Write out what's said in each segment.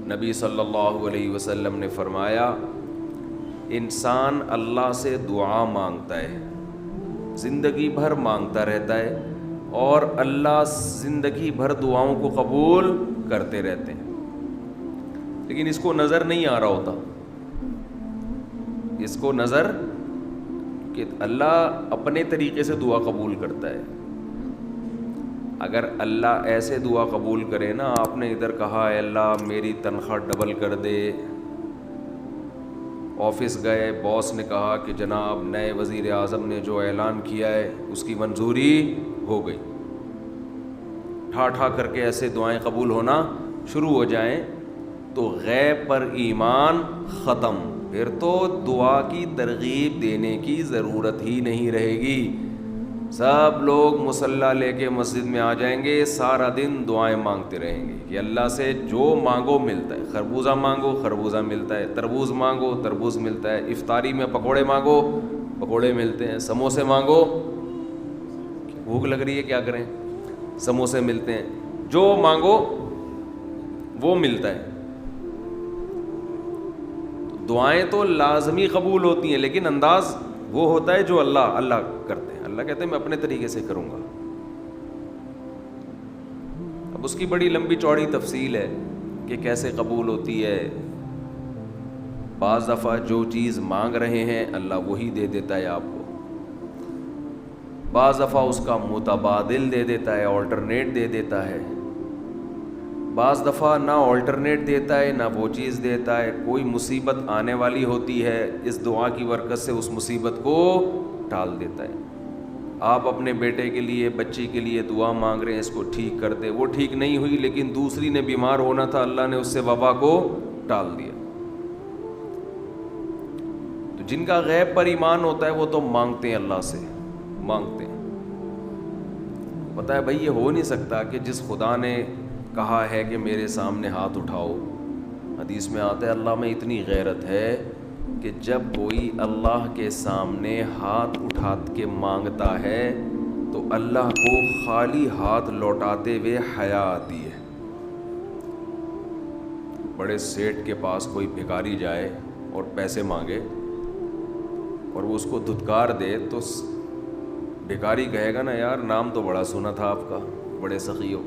نبی صلی اللہ علیہ وسلم نے فرمایا انسان اللہ سے دعا مانگتا ہے، زندگی بھر مانگتا رہتا ہے، اور اللہ زندگی بھر دعاؤں کو قبول کرتے رہتے ہیں، لیکن اس کو نظر نہیں آ رہا ہوتا، اس کو نظر کہ اللہ اپنے طریقے سے دعا قبول کرتا ہے۔ اگر اللہ ایسے دعا قبول کرے نا، آپ نے ادھر کہا اے اللہ میری تنخواہ ڈبل کر دے، آفس گئے باس نے کہا کہ جناب نئے وزیر اعظم نے جو اعلان کیا ہے اس کی منظوری ہو گئی، ٹھا ٹھا کر کے ایسے دعائیں قبول ہونا شروع ہو جائیں تو غیب پر ایمان ختم، پھر تو دعا کی ترغیب دینے کی ضرورت ہی نہیں رہے گی، سب لوگ مصلی لے کے مسجد میں آ جائیں گے، سارا دن دعائیں مانگتے رہیں گے کہ اللہ سے جو مانگو ملتا ہے، خربوزہ مانگو خربوزہ ملتا ہے، تربوز مانگو تربوز ملتا ہے، افطاری میں پکوڑے مانگو پکوڑے ملتے ہیں، سموسے مانگو، بھوک لگ رہی ہے کیا کریں، سموسے ملتے ہیں، جو مانگو وہ ملتا ہے۔ دعائیں تو لازمی قبول ہوتی ہیں، لیکن انداز وہ ہوتا ہے جو اللہ کرتے ہیں، اللہ کہتے ہیں میں اپنے طریقے سے کروں گا۔ اب اس کی بڑی لمبی چوڑی تفصیل ہے کہ کیسے قبول ہوتی ہے۔ بعض دفعہ جو چیز مانگ رہے ہیں اللہ وہی دے دیتا ہے آپ کو، بعض دفعہ اس کا متبادل دے دیتا ہے، آلٹرنیٹ دے دیتا ہے، بعض دفعہ نہ آلٹرنیٹ دیتا ہے نہ وہ چیز دیتا ہے، کوئی مصیبت آنے والی ہوتی ہے، اس دعا کی برکت سے اس مصیبت کو ٹال دیتا ہے۔ آپ اپنے بیٹے کے لیے بچی کے لیے دعا مانگ رہے ہیں اس کو ٹھیک کر دے، وہ ٹھیک نہیں ہوئی لیکن دوسری نے بیمار ہونا تھا، اللہ نے اس سے وبا کو ٹال دیا۔ تو جن کا غیب پر ایمان ہوتا ہے وہ تو مانگتے ہیں، اللہ سے مانگتے ہیں۔ پتہ ہے بھائی یہ ہو نہیں سکتا کہ جس خدا نے کہا ہے کہ میرے سامنے ہاتھ اٹھاؤ، حدیث میں آتا ہے اللہ میں اتنی غیرت ہے کہ جب کوئی اللہ کے سامنے ہاتھ اٹھا کے مانگتا ہے تو اللہ کو خالی ہاتھ لوٹاتے ہوئے حیا آتی ہے۔ بڑے سیٹ کے پاس کوئی بھکاری جائے اور پیسے مانگے اور وہ اس کو دھتکار دے تو بھکاری کہے گا نا یار نام تو بڑا سنا تھا آپ کا، بڑے سخی ہو۔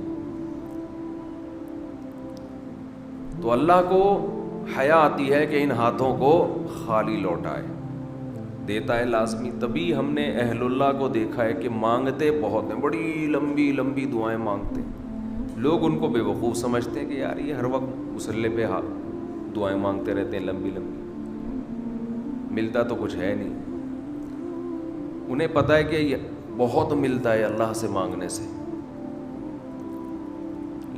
تو اللہ کو حیا آتی ہے کہ ان ہاتھوں کو خالی لوٹائے، دیتا ہے لازمی۔ تبھی ہم نے اہل اللہ کو دیکھا ہے کہ مانگتے بہت ہیں، بڑی لمبی لمبی دعائیں مانگتے ہیں، لوگ ان کو بے وقوف سمجھتے ہیں کہ یار یہ ہر وقت مصلی پہ دعائیں مانگتے رہتے ہیں لمبی لمبی، ملتا تو کچھ ہے نہیں۔ انہیں پتہ ہے کہ یہ بہت ملتا ہے اللہ سے مانگنے سے،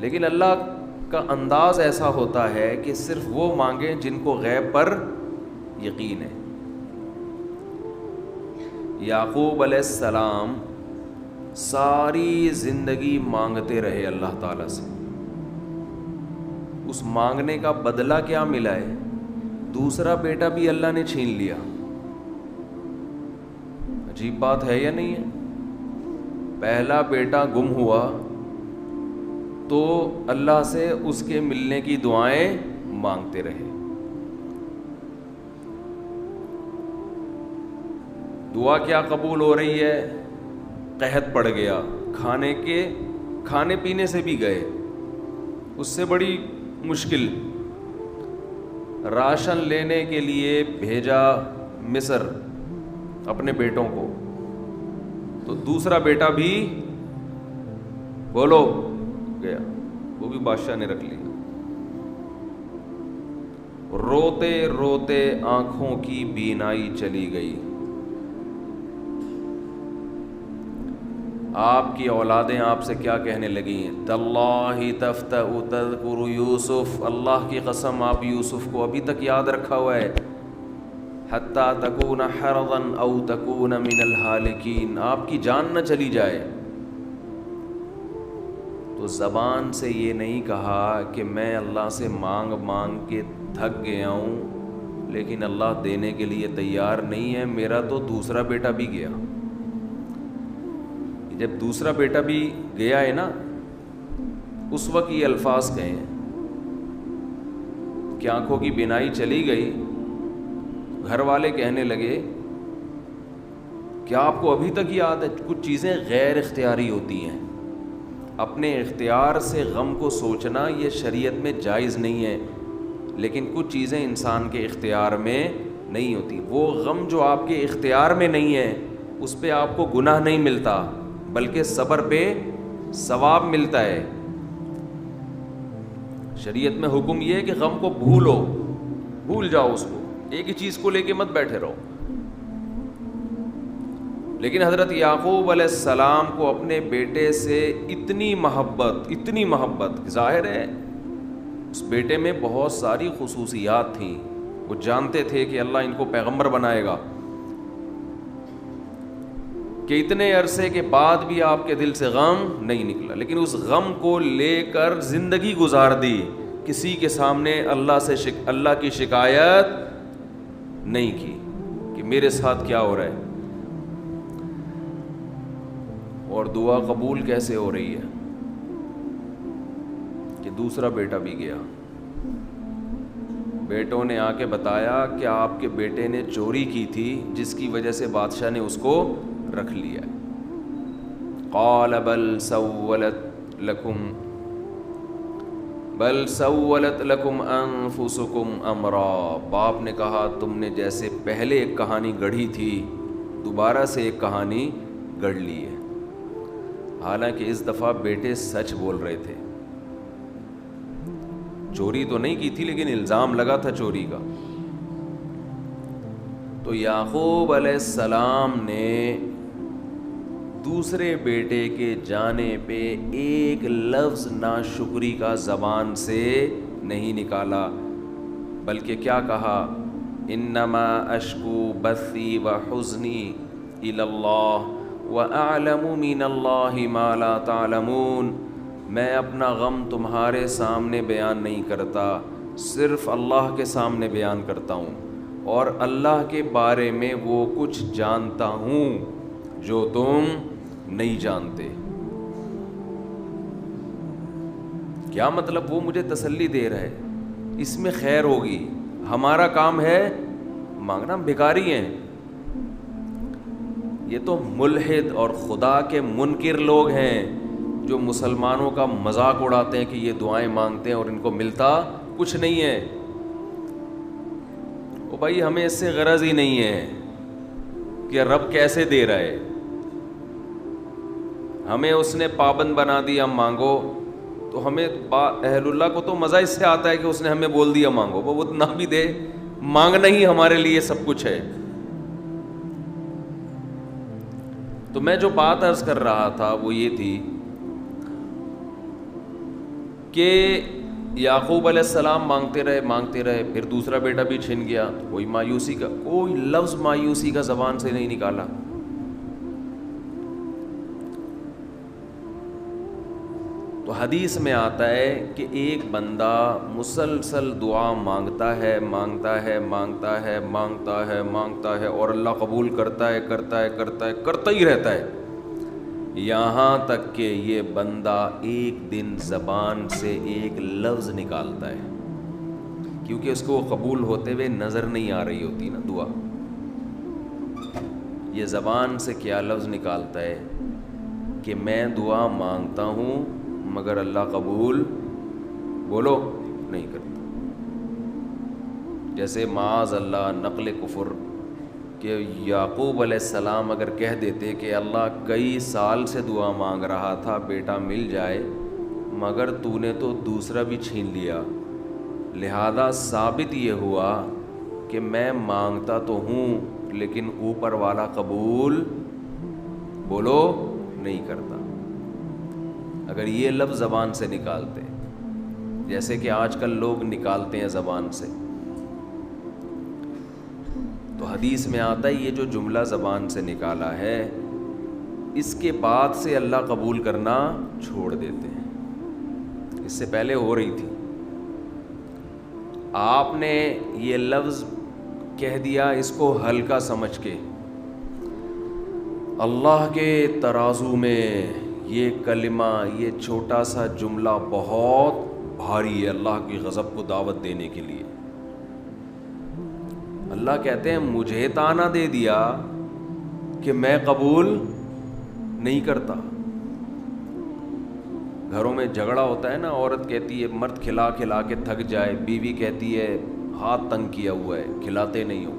لیکن اللہ کا انداز ایسا ہوتا ہے کہ صرف وہ مانگیں جن کو غیب پر یقین ہے۔ یعقوب علیہ السلام ساری زندگی مانگتے رہے اللہ تعالیٰ سے، اس مانگنے کا بدلہ کیا ملا ہے؟ دوسرا بیٹا بھی اللہ نے چھین لیا۔ عجیب بات ہے یا نہیں ہے؟ پہلا بیٹا گم ہوا تو اللہ سے اس کے ملنے کی دعائیں مانگتے رہے، دعا کیا قبول ہو رہی ہے؟ قحط پڑ گیا، کھانے پینے سے بھی گئے، اس سے بڑی مشکل، راشن لینے کے لیے بھیجا مصر اپنے بیٹوں کو، تو دوسرا بیٹا بھی بولو گیا، وہ بھی بادشاہ نے رکھ لیا۔ روتے روتے آنکھوں کی بینائی چلی گئی۔ آپ کی اولادیں آپ سے کیا کہنے لگی؟ تاللہ تفتأ تذکر یوسف، اللہ کی قسم آپ یوسف کو ابھی تک یاد رکھا ہوا ہے، حتی تکون حرضا او تکون من الہالکین، آپ کی جان نہ چلی جائے۔ تو زبان سے یہ نہیں کہا کہ میں اللہ سے مانگ مانگ کے تھک گیا ہوں لیکن اللہ دینے کے لیے تیار نہیں ہے، میرا تو دوسرا بیٹا بھی گیا۔ جب دوسرا بیٹا بھی گیا ہے نا، اس وقت یہ الفاظ کہیں کہ آنکھوں کی بینائی چلی گئی، گھر والے کہنے لگے کیا آپ کو ابھی تک یاد ہے؟ کچھ چیزیں غیر اختیاری ہوتی ہیں، اپنے اختیار سے غم کو سوچنا یہ شریعت میں جائز نہیں ہے، لیکن کچھ چیزیں انسان کے اختیار میں نہیں ہوتی۔ وہ غم جو آپ کے اختیار میں نہیں ہے اس پہ آپ کو گناہ نہیں ملتا، بلکہ صبر پہ ثواب ملتا ہے۔ شریعت میں حکم یہ ہے کہ غم کو بھول جاؤ، اس کو ایک ہی چیز کو لے کے مت بیٹھے رہو۔ لیکن حضرت یعقوب علیہ السلام کو اپنے بیٹے سے اتنی محبت، ظاہر ہے اس بیٹے میں بہت ساری خصوصیات تھیں، وہ جانتے تھے کہ اللہ ان کو پیغمبر بنائے گا، کہ اتنے عرصے کے بعد بھی آپ کے دل سے غم نہیں نکلا، لیکن اس غم کو لے کر زندگی گزار دی، کسی کے سامنے اللہ کی شکایت نہیں کی کہ میرے ساتھ کیا ہو رہا ہے۔ اور دعا قبول کیسے ہو رہی ہے کہ دوسرا بیٹا بھی گیا، بیٹوں نے آ کے بتایا کہ آپ کے بیٹے نے چوری کی تھی جس کی وجہ سے بادشاہ نے اس کو رکھ لیا۔ قال بل سولت لکم انفسکم امرا، باپ نے کہا تم نے جیسے پہلے ایک کہانی گڑھی تھی دوبارہ سے ایک کہانی گڑھ لی ہے۔ حالانکہ اس دفعہ بیٹے سچ بول رہے تھے، چوری تو نہیں کی تھی لیکن الزام لگا تھا چوری کا۔ تو یعقوب علیہ السلام نے دوسرے بیٹے کے جانے پہ ایک لفظ ناشکری کا زبان سے نہیں نکالا، بلکہ کیا کہا؟ انما اشکو بثی وحزنی الی اللہ وَأَعْلَمُ مِنَ اللَّهِ مَا لَا تَعْلَمُونَ، میں اپنا غم تمہارے سامنے بیان نہیں کرتا، صرف اللہ کے سامنے بیان کرتا ہوں، اور اللہ کے بارے میں وہ کچھ جانتا ہوں جو تم نہیں جانتے۔ کیا مطلب؟ وہ مجھے تسلی دے رہا ہے، اس میں خیر ہوگی، ہمارا کام ہے مانگنا، ہم بھکاری ہیں۔ یہ تو ملحد اور خدا کے منکر لوگ ہیں جو مسلمانوں کا مذاق اڑاتے ہیں کہ یہ دعائیں مانگتے ہیں اور ان کو ملتا کچھ نہیں ہے۔ او بھائی ہمیں اس سے غرض ہی نہیں ہے کہ رب کیسے دے رہا ہے، ہمیں اس نے پابند بنا دیا مانگو، تو ہمیں اہل اللہ کو تو مزہ اس سے آتا ہے کہ اس نے ہمیں بول دیا مانگو، وہ نہ بھی دے، مانگنا ہی ہمارے لیے سب کچھ ہے۔ تو میں جو بات عرض کر رہا تھا وہ یہ تھی کہ یعقوب علیہ السلام مانگتے رہے، پھر دوسرا بیٹا بھی چھن گیا، کوئی لفظ مایوسی کا زبان سے نہیں نکالا۔ تو حدیث میں آتا ہے کہ ایک بندہ مسلسل دعا مانگتا ہے اور اللہ قبول کرتا ہی رہتا ہے، یہاں تک کہ یہ بندہ ایک دن زبان سے ایک لفظ نکالتا ہے، کیونکہ اس کو قبول ہوتے ہوئے نظر نہیں آ رہی ہوتی نا دعا، یہ زبان سے کیا لفظ نکالتا ہے کہ میں دعا مانگتا ہوں مگر اللہ قبول بولو نہیں کرتا۔ جیسے معاذ اللہ نقل کفر، کہ یعقوب علیہ السلام اگر کہہ دیتے کہ اللہ کئی سال سے دعا مانگ رہا تھا بیٹا مل جائے، مگر تو نے تو دوسرا بھی چھین لیا، لہذا ثابت یہ ہوا کہ میں مانگتا تو ہوں لیکن اوپر والا قبول بولو نہیں کرتا۔ اگر یہ لفظ زبان سے نکالتے، جیسے کہ آج کل لوگ نکالتے ہیں زبان سے، تو حدیث میں آتا ہے یہ جو جملہ زبان سے نکالا ہے اس کے بعد سے اللہ قبول کرنا چھوڑ دیتے ہیں، اس سے پہلے ہو رہی تھی، آپ نے یہ لفظ کہہ دیا اس کو ہلکا سمجھ کے، اللہ کے ترازو میں یہ کلمہ، یہ چھوٹا سا جملہ بہت بھاری ہے اللہ کی غضب کو دعوت دینے کے لیے. اللہ کہتے ہیں مجھے تانا دے دیا کہ میں قبول نہیں کرتا. گھروں میں جھگڑا ہوتا ہے نا, عورت کہتی ہے مرد کھلا کھلا کے تھک جائے, بیوی کہتی ہے ہاتھ تنگ کیا ہوا ہے کھلاتے نہیں ہو.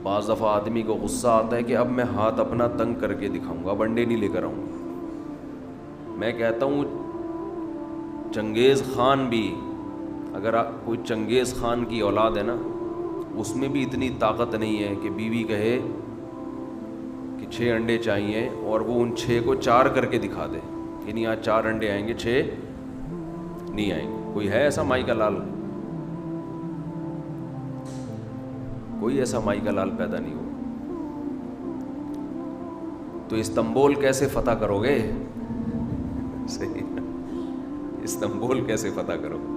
بعض دفعہ آدمی کو غصہ آتا ہے کہ اب میں ہاتھ اپنا تنگ کر کے دکھاؤں گا, اب انڈے نہیں لے کر آؤں گا. میں کہتا ہوں چنگیز خان بھی, اگر کوئی چنگیز خان کی اولاد ہے نا, اس میں بھی اتنی طاقت نہیں ہے کہ بیوی کہے کہ 6 انڈے چاہیے اور وہ ان 6 کو 4 کر کے دکھا دے کہ نہیں آج 4 انڈے آئیں گے 6 نہیں آئیں گے. کوئی ہے ایسا مائی کا لال؟ کوئی ایسا مائی کا لال پیدا نہیں ہوا. تو استنبول کیسے فتح کرو گے؟ صحیح, استنبول کیسے فتح کرو گے؟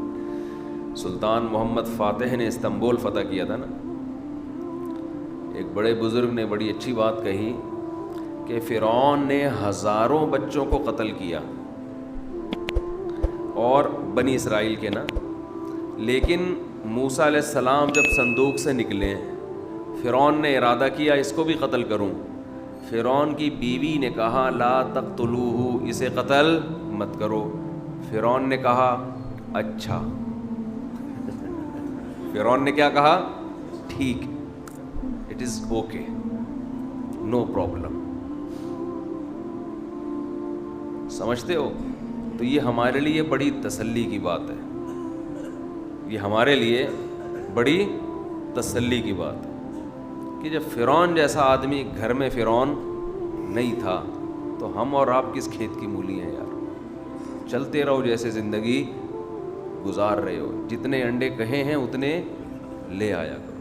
سلطان محمد فاتح نے استنبول فتح کیا تھا نا. ایک بڑے بزرگ نے بڑی اچھی بات کہی کہ فرعون نے ہزاروں بچوں کو قتل کیا اور بنی اسرائیل کے نا, لیکن موسیٰ علیہ السلام جب صندوق سے نکلے فرعون نے ارادہ کیا اس کو بھی قتل کروں. فرعون کی بیوی نے کہا لا تقتلوہ, اسے قتل مت کرو. فرعون نے کہا اچھا. فرعون نے کیا کہا؟ ٹھیک, it is okay, no problem. سمجھتے ہو؟ تو یہ ہمارے لیے بڑی تسلی کی بات ہے, یہ ہمارے لیے بڑی تسلی کی بات ہے کہ جب فرعون جیسا آدمی گھر میں فرعون نہیں تھا تو ہم اور آپ کس کھیت کی مولی ہیں یار. چلتے رہو جیسے زندگی گزار رہے ہو, جتنے انڈے کہے ہیں اتنے لے آیا کرو.